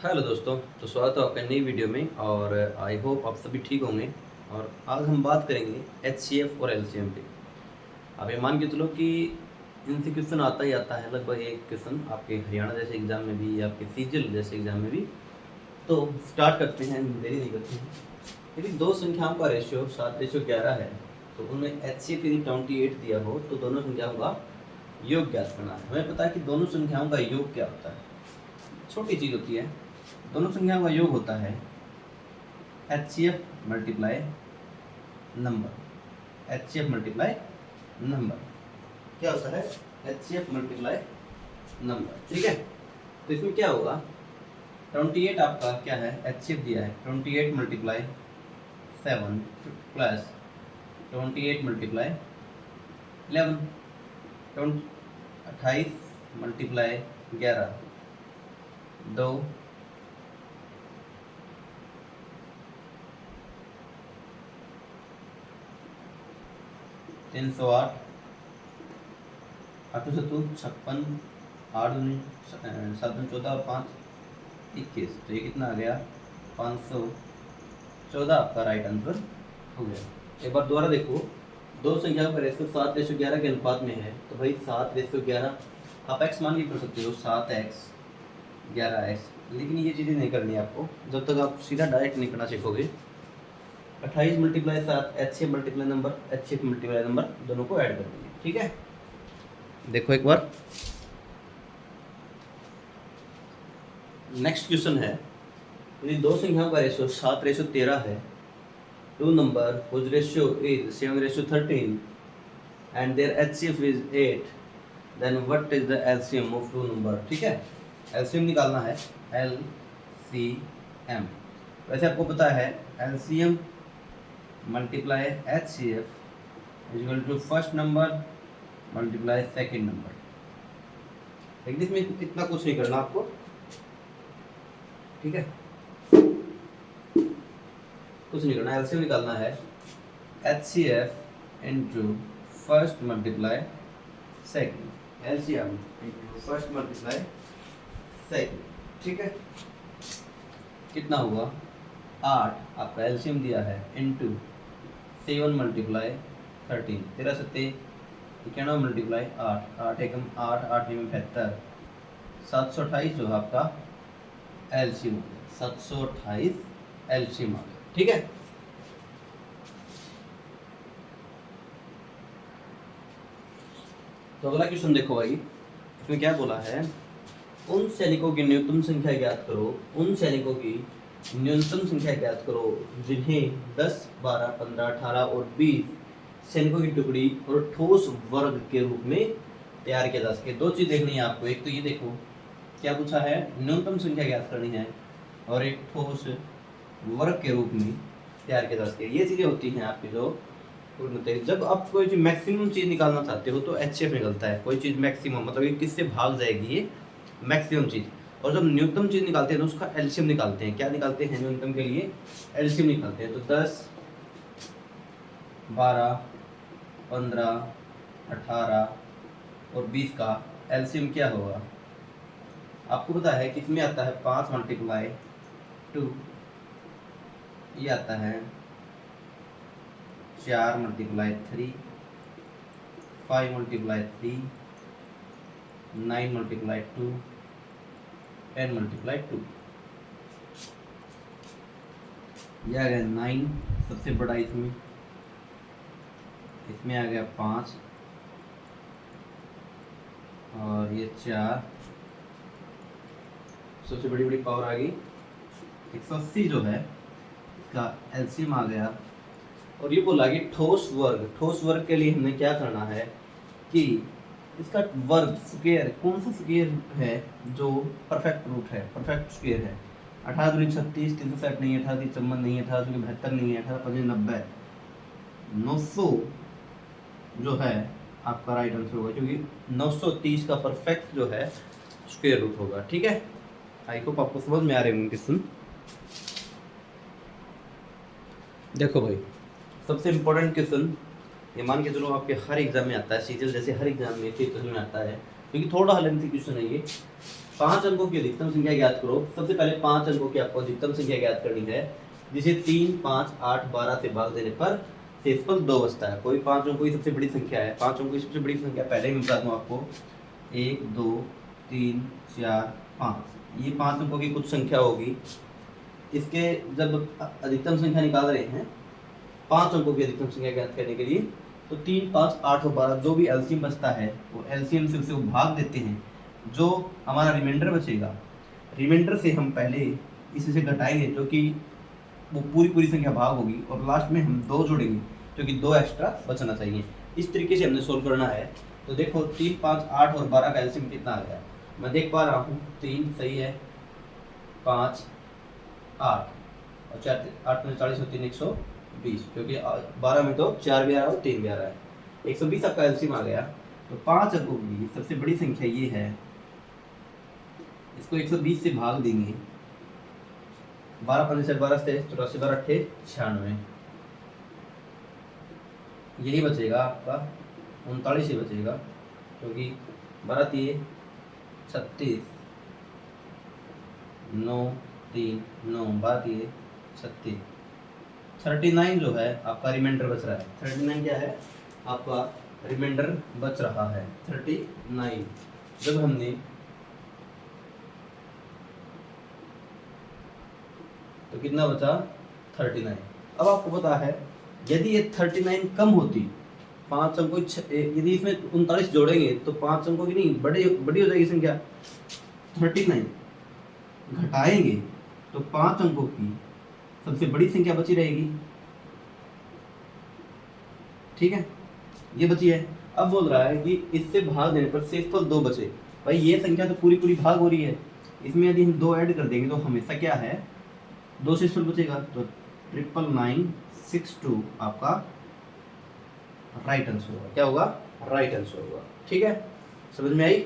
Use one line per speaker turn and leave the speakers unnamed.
Hello दोस्तों। तो स्वागत है आपका नई वीडियो में और आई होप आप सभी ठीक होंगे। और आज हम बात करेंगे एचसीएफ और एलसीएम पे। आप ये मान के चलो कि इनसे क्वेश्चन आता ही आता है, लगभग एक क्वेश्चन आपके हरियाणा जैसे एग्जाम में भी, आपके सीजीएल जैसे एग्जाम में भी। तो स्टार्ट करते हैं, देरी नहीं करते हैं। यदि दो संख्याओं का रेशियो 7:11 है तो उनमें एचसीएफ यदि 28 दिया हो तो दोनों संख्याओं का योग ज्ञात करना है। हमें पता है कि दोनों संख्याओं का योग क्या होता है, छोटी चीज़ होती है। दोनों संख्याओं का योग होता है HCF multiply number. HCF multiply number क्या होता है? HCF multiply number. ठीक है, तो इसमें क्या होगा? 28 आपका क्या है? HCF दिया है 28 मल्टीप्लाई 7 प्लस 28 मल्टीप्लाई 11, 28 मल्टीप्लाई 11 2 308 8 सत्तू 56 8 7 14 और 5 21। तो ये कितना आ गया? 514 आपका राइट आंसर हो गया। एक बार दोबारा देखो, दो संख्याओं का रेशियो 7:11 के अनुपात में है। तो भाई 7:11 आप x मान के कर सकते हो, 7x 11x। लेकिन ये चीज़ें नहीं करनी आपको जब तक आप सीधा डायरेक्ट नहीं करना सीखोगे। 28 multiply 7 HCF multiply number, HCF multiply number दोनों को ऐड कर देंगे। ठीक है, देखो एक बार नेक्स्ट क्वेश्चन है। यदि दो संख्याओं का रेशियो 7:13 है, two number whose ratio is 7:13 and their HCF is 8, then what is the LCM of two number? ठीक है, LCM निकालना है, LCM। वैसे आपको पता है LCM multiply HCF equal to first number multiply second number. लेकिन इसमें इतना कुछ नहीं करना आपको, ठीक है, कुछ नहीं करना। एलसीएम निकालना है HCF into first multiply second, LCM into first multiply second. ठीक है, कितना हुआ? 8 आपका एलसीएम दिया है इंटू 7 मल्टीप्लाई 13, 13 सत्ते 91 मल्टीप्लाई 8, 8 एकम 8, 8 में 72, 728 जो है आपका एलसीएम, 728 एलसीएम आ गया। ठीक है, तो अगला क्वेश्चन देखो भाई, इसमें क्या बोला है? उन सैनिकों की न्यूनतम संख्या ज्ञात करो। उन सैनिकों की न्यूनतम संख्या ज्ञात करो जिन्हें 10, 12, 15, 18 और 20 सैनिकों की टुकड़ी और ठोस वर्ग के रूप में तैयार किया जा सके। दो चीज देखनी है आपको, एक तो ये देखो क्या पूछा है, न्यूनतम संख्या ज्ञात करनी है, और एक ठोस वर्ग के रूप में तैयार किया जा सके। ये चीजें होती हैं आपकी जो जब आप कोई चीज मैक्सिमम चीज निकालना चाहते हो तो एचसीएफ निकलता है। कोई चीज मैक्सिमम मतलब ये किससे भाग जाएगी, ये मैक्सिमम चीज। और जब न्यूनतम चीज निकालते हैं तो उसका एलसीएम निकालते हैं। क्या निकालते हैं? न्यूनतम के लिए एलसीएम निकालते हैं। तो 10, 12, 15, 18 और 20 का एलसीएम क्या होगा? आपको पता है किसमें आता है? 5 मल्टीप्लाई 2, ये आता है 4 मल्टीप्लाई 3, 5 मल्टीप्लाई 3, 9 मल्टीप्लाई 2, 10 मल्टीप्लाई 2। यह आ गया 9 सबसे बड़ा, इसमें इसमें आ गया 5 और ये 4 सबसे बड़ी बड़ी पावर आ गई 180 जो है इसका एलसीएम आ गया। और ये बोला कि ठोस वर्ग, ठोस वर्ग के लिए हमें क्या करना है कि इसका वर्ग स्क्वायर, कौन सा स्क्वायर है जो परफेक्ट रूट है, परफेक्ट स्क्वायर है? 18 दूनी 36, 360 नहीं है, 18 3 54 नहीं है, 18 दूनी 72 नहीं है, 18 5 90, 900 जो है आपका राइट आंसर होगा, क्योंकि 930 का परफेक्ट जो है स्क्वायर रूट होगा। ठीक है, आई होप आपको समझ में आ रहे होंगे क्वेश्चन। देखो भाई, सबसे इम्पोर्टेंट क्वेश्चन ये मान के चलो आपके हर एग्जाम में आता है, सीजीएल जैसे हर एग्जाम में फिर में आता है। क्योंकि थोड़ा लेंथी क्वेश्चन है ये। 5 अंकों की अधिकतम संख्या ज्ञात करो। सबसे पहले 5 अंकों की आपको अधिकतम संख्या ज्ञात करनी है, जिसे 3, 5, 8, 12 से भाग देने पर शेषफल 2 बचता है। कोई 5 अंकों की सबसे बड़ी संख्या है। 5 अंकों की सबसे बड़ी संख्या पहले ही मैं बता दूं आपको, 1, 2, 3, 4, 5। ये 5 अंकों की कुछ संख्या होगी। इसके जब अधिकतम संख्या निकाल रहे हैं 5 अंकों की अधिकतम संख्या ज्ञात करने के लिए, तो 3, 5, 8 और 12 जो भी एलसीएम बचता है वो एलसीएम से उसे भाग देते हैं। जो हमारा रिमाइंडर बचेगा, रिमाइंडर से हम पहले इससे घटाएंगे जो कि वो पूरी संख्या भाग होगी, और लास्ट में हम 2 जोड़ेंगे क्योंकि 2 एक्स्ट्रा बचना चाहिए। इस तरीके से हमने सोल्व करना है। तो देखो 3, 5, 8 और 12 का एलसीएम कितना आ गया, मैं देख पा रहा हूँ 3 सही है, 5, 8 और 4, 8 में 40 और 3 120, क्योंकि 12 में तो 4 भी आ रहा है और 3 भी आ रहा है। 120 आपका एलसीएम आ गया। तो 5 अंकों की सबसे बड़ी संख्या ये है, इसको 120 से भाग देंगे। 12 5 12 से 84 12 8 96, यही बचेगा आपका 39 ही बचेगा, क्योंकि 12 3 36, 9 3 9 12 3 36, 39 जो है आपका रिमाइंडर बच रहा है। 39 क्या है आपका रिमाइंडर बच रहा है 39। जब हमने तो कितना बचा 39। अब आपको पता है यदि ये 39 कम होती, 5 अंकों यदि इसमें 39 जोड़ेंगे तो 5 अंकों की नहीं बड़ी हो जाएगी संख्या। 39 घटाएंगे तो 5 अंकों की सबसे बड़ी संख्या बची रहेगी। ठीक है, ये बची है। अब बोल रहा है कि इससे भाग देने पर शेषफल 2 बचे। भाई ये संख्या तो पूरी भाग हो रही है, इसमें यदि हम 2 ऐड कर देंगे तो हमेशा क्या है 2 शेषफल बचेगा। तो 99962 आपका राइट आंसर होगा। क्या होगा? राइट आंसर होगा। ठीक है, समझ में आई?